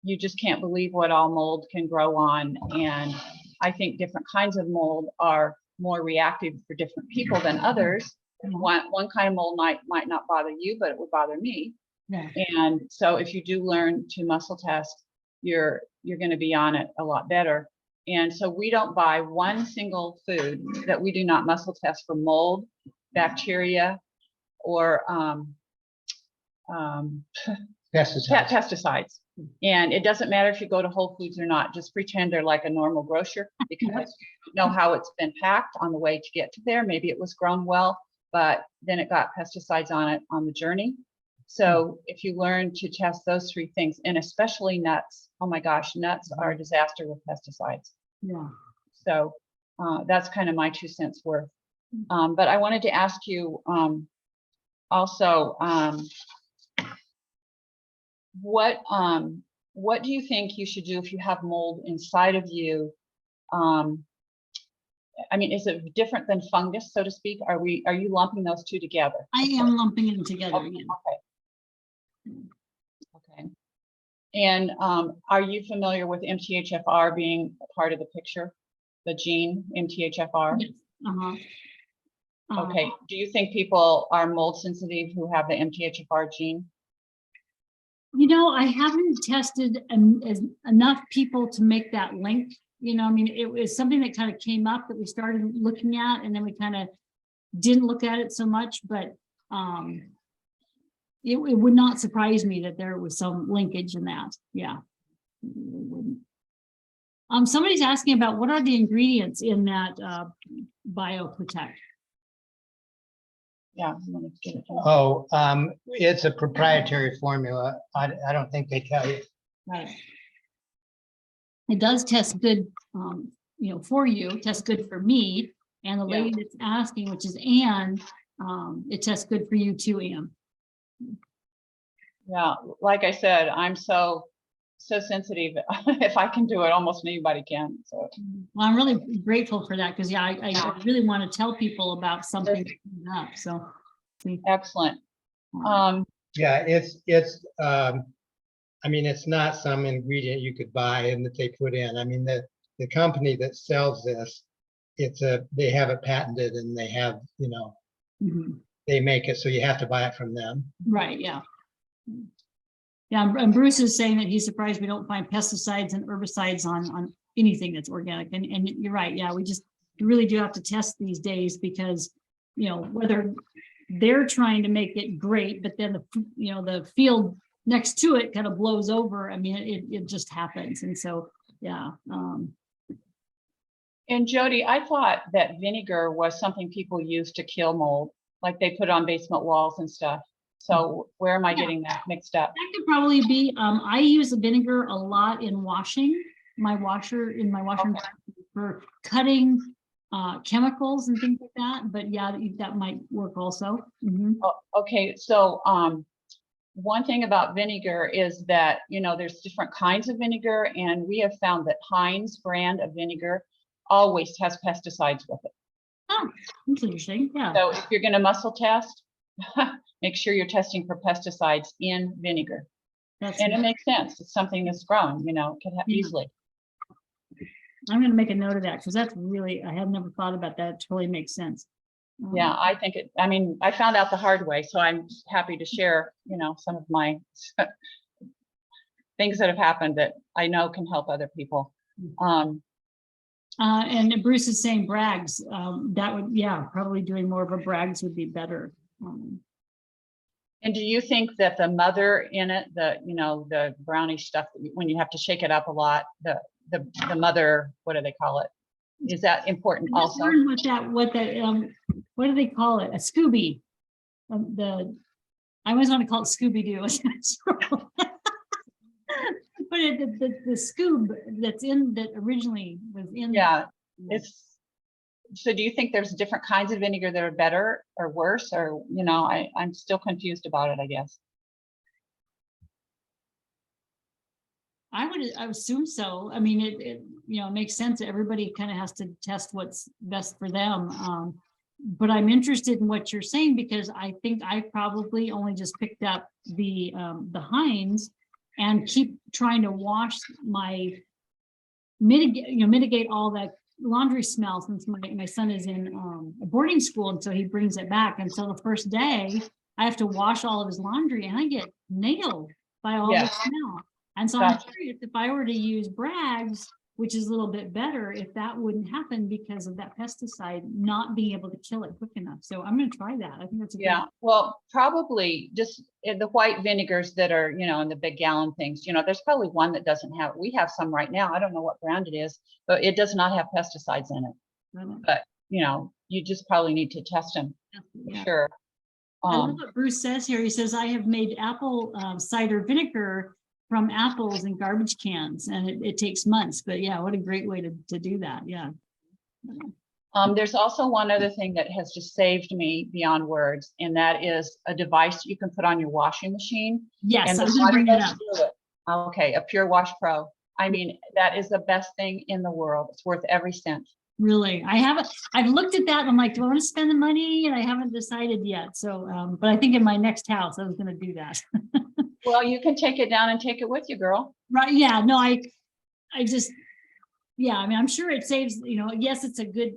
you just can't believe what all mold can grow on. And I think different kinds of mold are more reactive for different people than others. Yeah. One kind of mold might not bother you, but it would bother me. Yeah. And so if you do learn to muscle test, you're going to be on it a lot better. And so we don't buy one single food that we do not muscle test for mold, bacteria, or Pesticides. pesticides. And it doesn't matter if you go to Whole Foods or not, just pretend they're like a normal grocer, because you don't know how it's been packed on the way to get to there. Maybe it was grown well, but then it got pesticides on it on the journey. So if you learn to test those three things, and especially nuts, oh my gosh, nuts are a disaster with pesticides. Yeah. So that's kind of my 2 cents worth. But I wanted to ask you also, what do you think you should do if you have mold inside of you? I mean, is it different than fungus, so to speak? Are you lumping those two together? I am lumping them together. Okay. Yeah. Okay. And are you familiar with MTHFR being a part of the picture? The gene MTHFR? Yes. Uh-huh. Okay. Do you think people are mold sensitive who have the MTHFR gene? I haven't tested enough people to make that link. I mean, it was something that kind of came up that we started looking at, and then we kind of didn't look at it so much, but it would not surprise me that there was some linkage in that. Yeah. Somebody's asking about what are the ingredients in that BioProtect? Yeah. I'm gonna get it. Oh, it's a proprietary formula. I don't think they tell you. Right. It does test good, for you, tests good for me. And the lady that's asking, which is Anne, it tests good for you too, Anne. Yeah, like I said, I'm so sensitive. If I can do it, almost anybody can. So Well, I'm really grateful for that, because I really want to tell people about something coming up. So excellent. Yeah, I mean, it's not some ingredient you could buy and that they put in. I mean, the company that sells this, they have it patented, and they have, mhm. they make it, so you have to buy it from them. Right, yeah. Yeah, and Bruce is saying that he's surprised we don't find pesticides and herbicides on anything that's organic. And you're right, yeah, we really do have to test these days, because, whether they're trying to make it great, but then the field next to it kind of blows over. I mean, it just happens. And so, yeah. And Jody, I thought that vinegar was something people use to kill mold, like they put on basement walls and stuff. So where am I getting that mixed up? That could probably be, I use the vinegar a lot in washing my washer, Okay. for cutting chemicals and things like that. But yeah, that might work also. Mhm. Okay, so one thing about vinegar is that, there's different kinds of vinegar, and we have found that Heinz brand of vinegar always has pesticides with it. Oh, that's interesting. Yeah. So if you're going to muscle test, make sure you're testing for pesticides in vinegar. That's, And it makes sense. It's something that's grown, it can Yeah. easily. I'm gonna make a note of that, because that's really, I have never thought about that. It totally makes sense. Yeah, I think I found out the hard way, so I'm happy to share, some of my things that have happened that I know can help other people. And Bruce is saying Bragg's, that would, yeah, probably doing more of a Bragg's would be better. And do you think that the mother in it, the brownish stuff, when you have to shake it up a lot, the mother, what do they call it? Is that important I just also? learned what do they call it? A Scooby. I always want to call it Scooby-Doo. But the Scoob that originally was in. Yeah, so do you think there's different kinds of vinegar that are better or worse, or, I'm still confused about it, I guess. I would assume so. I mean, it makes sense. Everybody kind of has to test what's best for them. But I'm interested in what you're saying, because I think I probably only just picked up the Heinz and keep trying to wash mitigate all that laundry smell, since my son is in a boarding school, and so he brings it back. And so the first day I have to wash all of his laundry, and I get nailed by all the smell. And so I'm curious if I were to use Bragg's, which is a little bit better, if that wouldn't happen because of that pesticide not being able to kill it quick enough. So I'm going to try that. I think that's a good. Well, probably just in the white vinegars that are, in the big gallon things, there's probably one that doesn't have, we have some right now. I don't know what brand it is, but it does not have pesticides in it. But, you just probably need to test them. Yeah. Sure. I love what Bruce says here. He says, I have made apple cider vinegar from apples in garbage cans, and it takes months, but yeah, what a great way to do that. Yeah. There's also one other thing that has just saved me beyond words, and that is a device you can put on your washing machine. Yes, and I was gonna bring that up. Okay, a Pure Wash Pro. I mean, that is the best thing in the world. It's worth every cent. Really, I've looked at that and I'm like, do I want to spend the money? And I haven't decided yet. So, but I think in my next house, I was going to do that. Well, you can take it down and take it with you, girl. Right. Yeah. No, I just, yeah, I mean, I'm sure it saves, yes, it's a good,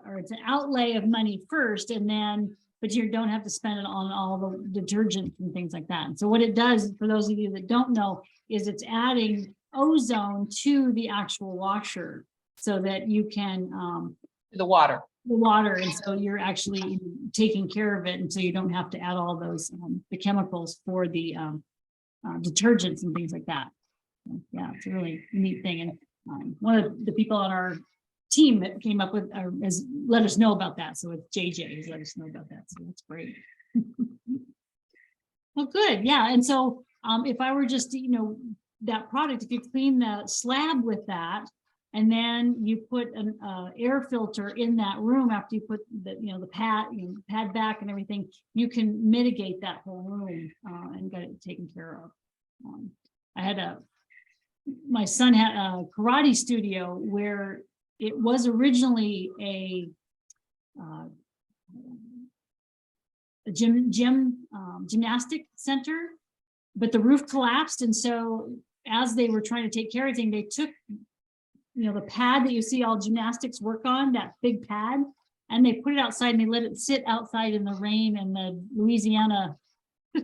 or it's an outlay of money first, and then, but you don't have to spend it on all the detergents and things like that. And so what it does, for those of you that don't know, is it's adding ozone to the actual washer so that you can, The water. And so you're actually taking care of it. And so you don't have to add all those, the chemicals for the, detergents and things like that. So, yeah, it's a really neat thing. And one of the people on our team that came up with has let us know about that. So it's JJ who's let us know about that. So that's great. Well, good. Yeah. And so if I were just, that product, if you clean the slab with that, and then you put an air filter in that room after you put the pad back and everything, you can mitigate that whole room and get it taken care of. I had my son had a karate studio where it was originally a gymnastic center, but the roof collapsed, and so as they were trying to take care of everything, they took the pad that you see all gymnastics work on, that big pad, and they put it outside and they let it sit outside in the rain and the Louisiana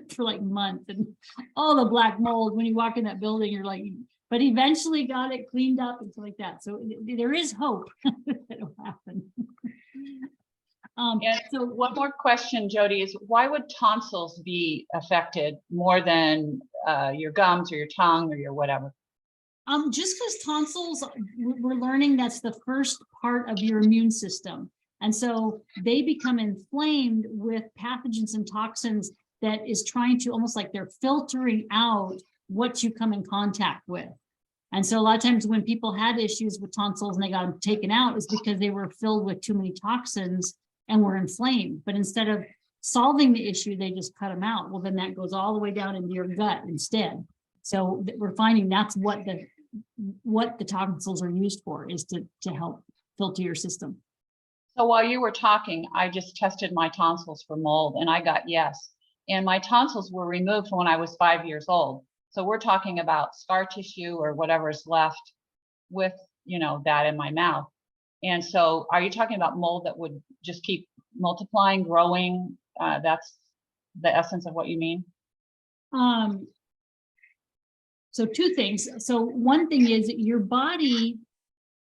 for like months, and all the black mold. When you walk in that building, you're like, but eventually got it cleaned up and stuff like that. So there is hope that it'll happen. So one more question, Jody, is why would tonsils be affected more than your gums or your tongue or your whatever? Just because tonsils, we're learning that's the first part of your immune system. And so they become inflamed with pathogens and toxins that is trying to, almost like they're filtering out what you come in contact with. And so a lot of times when people had issues with tonsils and they got them taken out, is because they were filled with too many toxins and were inflamed. But instead of solving the issue, they just cut them out. Well, then that goes all the way down into your gut instead. So we're finding that's what the tonsils are used for, is to help filter your system. So while you were talking, I just tested my tonsils for mold and I got yes. and my tonsils were removed when I was 5 years old. So we're talking about scar tissue or whatever is left with, you know, that in my mouth. And so are you talking about mold that would just keep multiplying, growing? That's the essence of what you mean? So two things. So one thing is that your body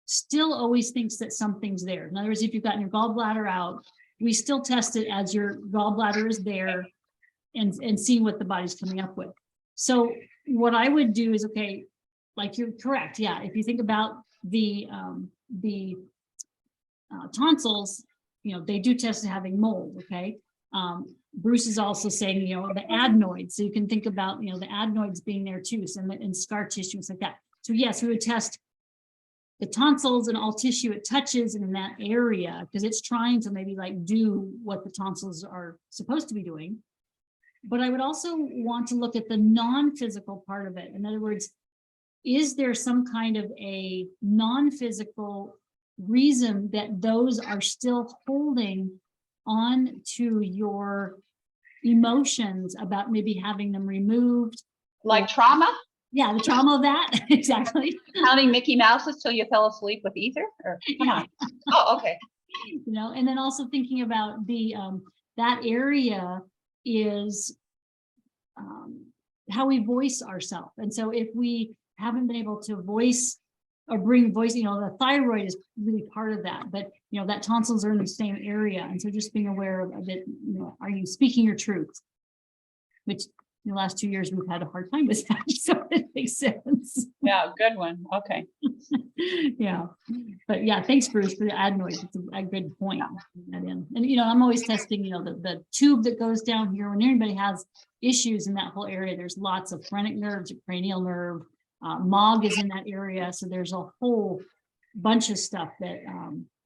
still always thinks that something's there. In other words, if you've gotten your gallbladder out, we still test it as your gallbladder is there and see what the body's coming up with. So what I would do is, okay, like you're correct. Yeah. If you think about the tonsils, you know, they do test as having mold. Okay. Bruce is also saying, you know, the adenoids. So you can think about, you know, the adenoids being there too. So and scar tissue, like that. So yes, we would test the tonsils and all tissue it touches in that area, because it's trying to maybe like do what the tonsils are supposed to be doing. But I would also want to look at the non-physical part of it. In other words, is there some kind of a non-physical reason that those are still holding on to your emotions about maybe having them removed? Like trauma? Yeah, the trauma of that. Exactly. Counting Mickey Mouses till you fell asleep with ether? Or come on. Oh, okay. You know, and then also thinking about the that area is how we voice ourselves. And so if we haven't been able to voice or bring voice, you know, the thyroid is really part of that, but you know, that tonsils are in the same area. And so just being aware of it, you know, are you speaking your truth? Which in the last 2 years, we've had a hard time with that. So it makes sense. Yeah, good one. Okay. Yeah. But yeah, thanks, Bruce, for the adenoids. It's a good point. That in. And, you know, I'm always testing, you know, the tube that goes down here. When anybody has issues in that whole area, there's lots of phrenic nerves, cranial nerve, MOG is in that area. So there's a whole bunch of stuff that,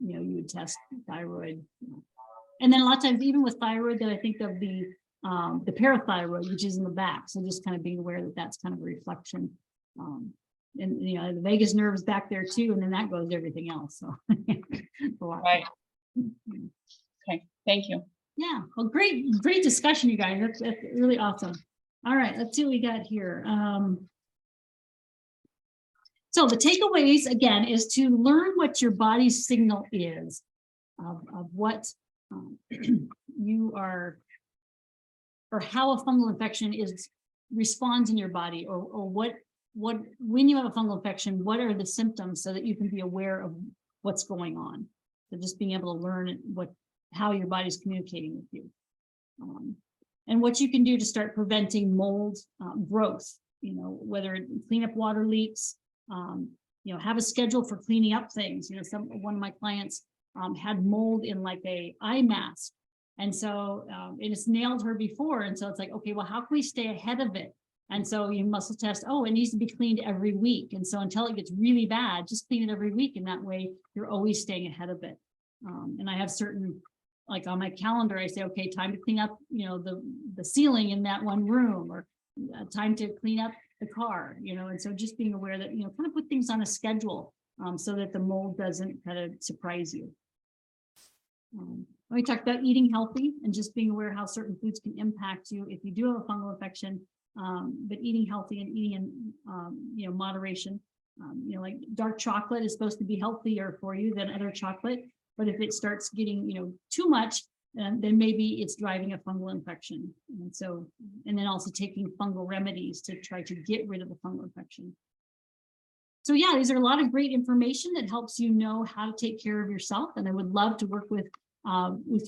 you know, you would test thyroid. And then a lot of times, even with thyroid, that I think of the parathyroid, which is in the back. So just kind of being aware that that's kind of a reflection. And you know, the vagus nerve is back there too, and then that goes to everything else. So Right. Okay. Thank you. Yeah. Well, great discussion, you guys. That's really awesome. All right, let's see what we got here. So the takeaways again is to learn what your body's signal is of what you are, or how a fungal infection responds in your body, or what when you have a fungal infection, what are the symptoms, so that you can be aware of what's going on. So just being able to learn how your body's communicating with you, and what you can do to start preventing mold growth. You know, whether clean up water leaks, you know, have a schedule for cleaning up things. You know, one of my clients had mold in like a eye mask. And so it has nailed her before. And so it's like, okay, well, how can we stay ahead of it? And so you muscle test, oh, it needs to be cleaned every week. And so until it gets really bad, just clean it every week. And that way you're always staying ahead of it. And I have certain, like on my calendar, I say, okay, time to clean up, you know, the ceiling in that one room, or time to clean up the car, you know. And so just being aware that, you know, kind of put things on a schedule so that the mold doesn't kind of surprise you. We talked about eating healthy and just being aware how certain foods can impact you if you do have a fungal infection, but eating healthy and eating in, you know, moderation. You know, like dark chocolate is supposed to be healthier for you than other chocolate, but if it starts getting, you know, too much, then maybe it's driving a fungal infection. And so, and then also taking fungal remedies to try to get rid of the fungal infection. So yeah, these are a lot of great information that helps you know how to take care of yourself. And I would love to work with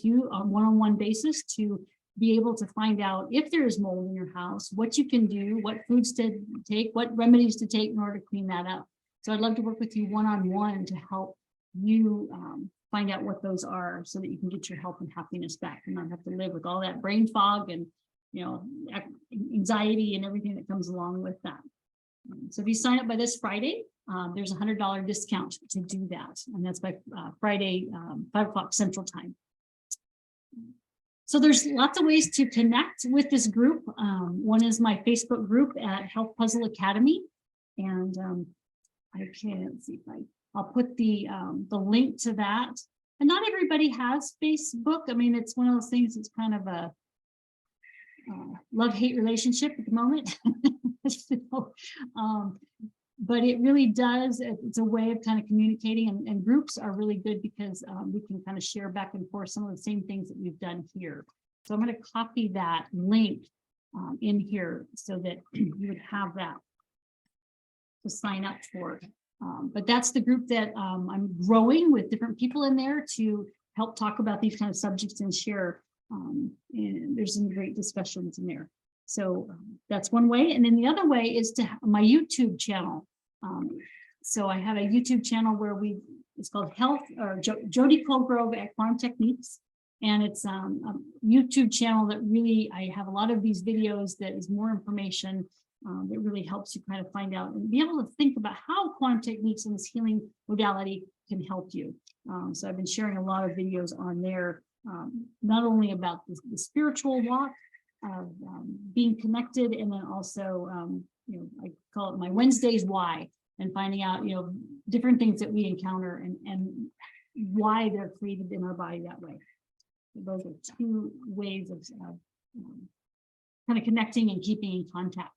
you on one-on-one basis to be able to find out if there is mold in your house, what you can do, what foods to take, what remedies to take in order to clean that up. So I'd love to work with you one-on-one to help you find out what those are, so that you can get your health and happiness back and not have to live with all that brain fog and, you know, anxiety and everything that comes along with that. So if you sign up by this Friday, there's a $100 discount to do that. And that's by Friday, 5 o'clock Central Time. So there's lots of ways to connect with this group. One is my Facebook group at Health Puzzle Academy. And I can't see if I'll put the link to that. And not everybody has Facebook. I mean, it's one of those things, it's kind of love-hate relationship at the moment. So, but it really does, it's a way of kind of communicating, and groups are really good because we can kind of share back and forth some of the same things that we've done here. So I'm going to copy that link in here so that you would have that to sign up for. But that's the group that I'm growing with different people in there to help talk about these kind of subjects and share. And there's some great discussions in there. So that's one way. And then the other way is to my YouTube channel. So I have a YouTube channel where it's called Health or Jody Colgrove at Quantum Techniques. And it's a YouTube channel that really, I have a lot of these videos that is more information that really helps you kind of find out and be able to think about how quantum techniques and this healing modality can help you. So I've been sharing a lot of videos on there, not only about the spiritual walk of being connected, and then also, I call it my Wednesdays why, and finding out, different things that we encounter and why they're created in our body that way. Those are two ways of kind of connecting and keeping in contact.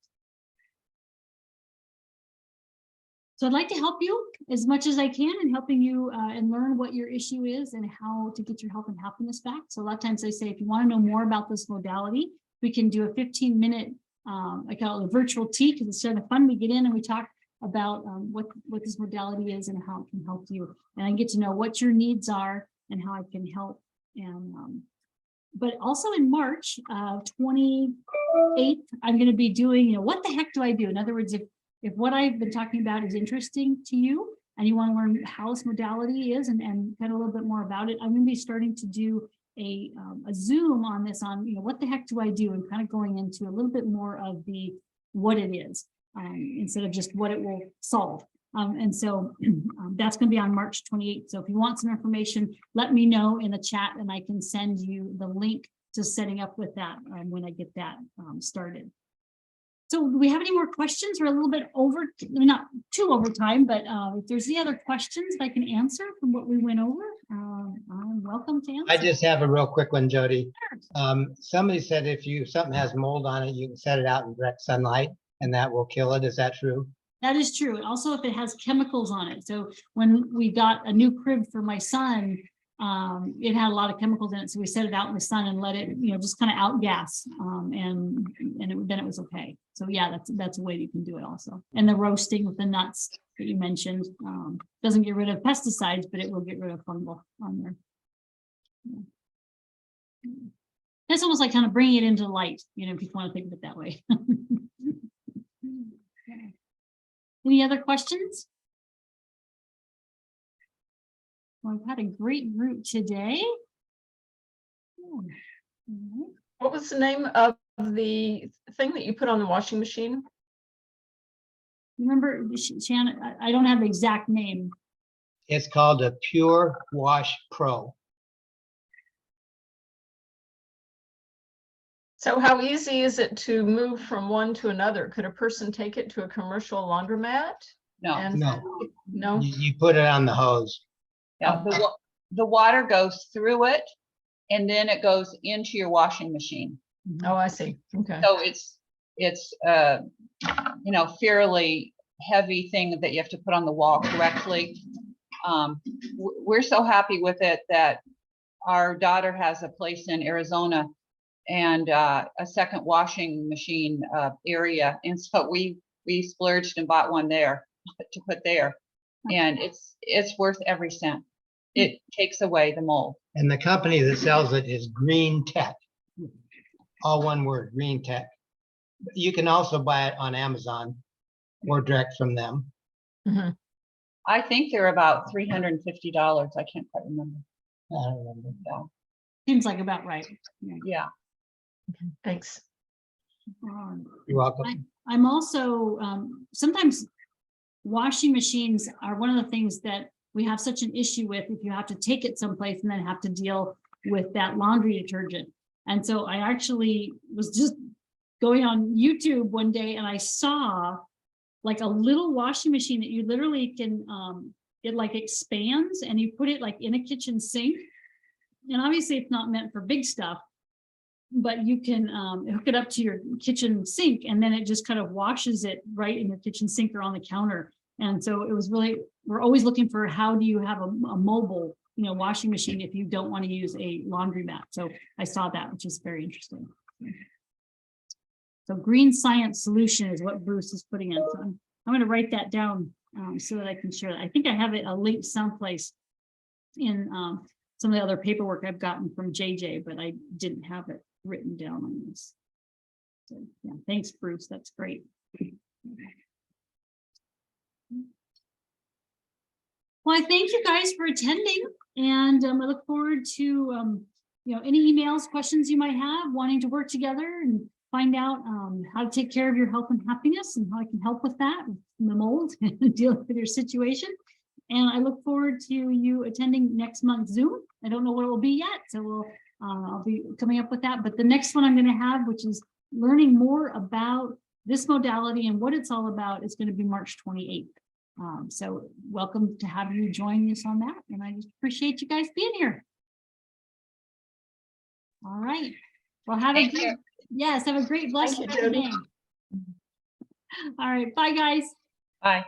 So I'd like to help you as much as I can in helping you and learn what your issue is and how to get your health and happiness back. So a lot of times I say, if you want to know more about this modality, we can do a 15-minute, I call it a virtual tea, because it's sort of fun. We get in and we talk about what this modality is and how it can help you. And I get to know what your needs are and how I can help. And but also in March 28th, I'm going to be doing, what the heck do I do? In other words, if what I've been talking about is interesting to you and you want to learn how this modality is and kind of a little bit more about it, I'm going to be starting to do a Zoom on this on, what the heck do I do, and kind of going into a little bit more of the what it is instead of just what it will solve. And so that's going to be on March 28th. So if you want some information, let me know in the chat and I can send you the link to setting up with that when I get that started. So do we have any more questions? We're a little bit over, not too over time, but if there's any other questions I can answer from what we went over, I'm welcome to answer. I just have a real quick one, Jody. Sure. Somebody said if something has mold on it, you can set it out in direct sunlight and that will kill it. Is that true? That is true. And also if it has chemicals on it. So when we got a new crib for my son, it had a lot of chemicals in it. So we set it out in the sun and let it, just kind of outgas. And then it was okay. So yeah, that's a way you can do it also. And the roasting with the nuts that you mentioned doesn't get rid of pesticides, but it will get rid of fungal on there. Yeah. It's almost like kind of bringing it into light, if you want to think of it that way. Okay. Any other questions? Well, we've had a great group today. What was the name of the thing that you put on the washing machine? Remember, Shannon, I don't have the exact name. It's called a Pure Wash Pro. So how easy is it to move from one to another? Could a person take it to a commercial laundromat? No. And No, you put it on the hose. Yeah, the water goes through it and then it goes into your washing machine. Oh, I see. Okay. So it's fairly heavy thing that you have to put on the wall correctly. We're so happy with it that our daughter has a place in Arizona and a second washing machine area, and so we splurged and bought one there to put there, and it's worth every cent. It takes away the mold. And the company that sells it is Green Tech. All one word, Green Tech. You can also buy it on Amazon or direct from them. Mm-hmm. I think they're about $350. I can't quite remember. I don't remember. Yeah. Seems like about right. Yeah. Okay. Thanks. You're welcome. I'm also, sometimes washing machines are one of the things that we have such an issue with if you have to take it someplace and then have to deal with that laundry detergent. And so I actually was just going on YouTube one day and I saw like a little washing machine that you literally can, it like expands and you put it like in a kitchen sink. And obviously it's not meant for big stuff, but you can hook it up to your kitchen sink, and then it just kind of washes it right in your kitchen sink or on the counter. And so it was really, we're always looking for how do you have a mobile, washing machine if you don't want to use a laundromat. So I saw that, which is very interesting. So green science solution is what Bruce is putting in. So I'm going to write that down so that I can share that. I think I have it a link someplace in some of the other paperwork I've gotten from JJ, but I didn't have it written down on this. So yeah, thanks, Bruce. That's great. Well, I thank you guys for attending, and I look forward to any emails, questions you might have, wanting to work together and find out how to take care of your health and happiness and how I can help with that, the mold, and deal with your situation. And I look forward to you attending next month's Zoom. I don't know what it will be yet, so I'll be coming up with that. But the next one I'm going to have, which is learning more about this modality and what it's all about, is going to be March 28th. So welcome to have you join us on that. And I just appreciate you guys being here. All right. Well, have a great, yes, have a great blessed day. All right. Bye, guys. Bye.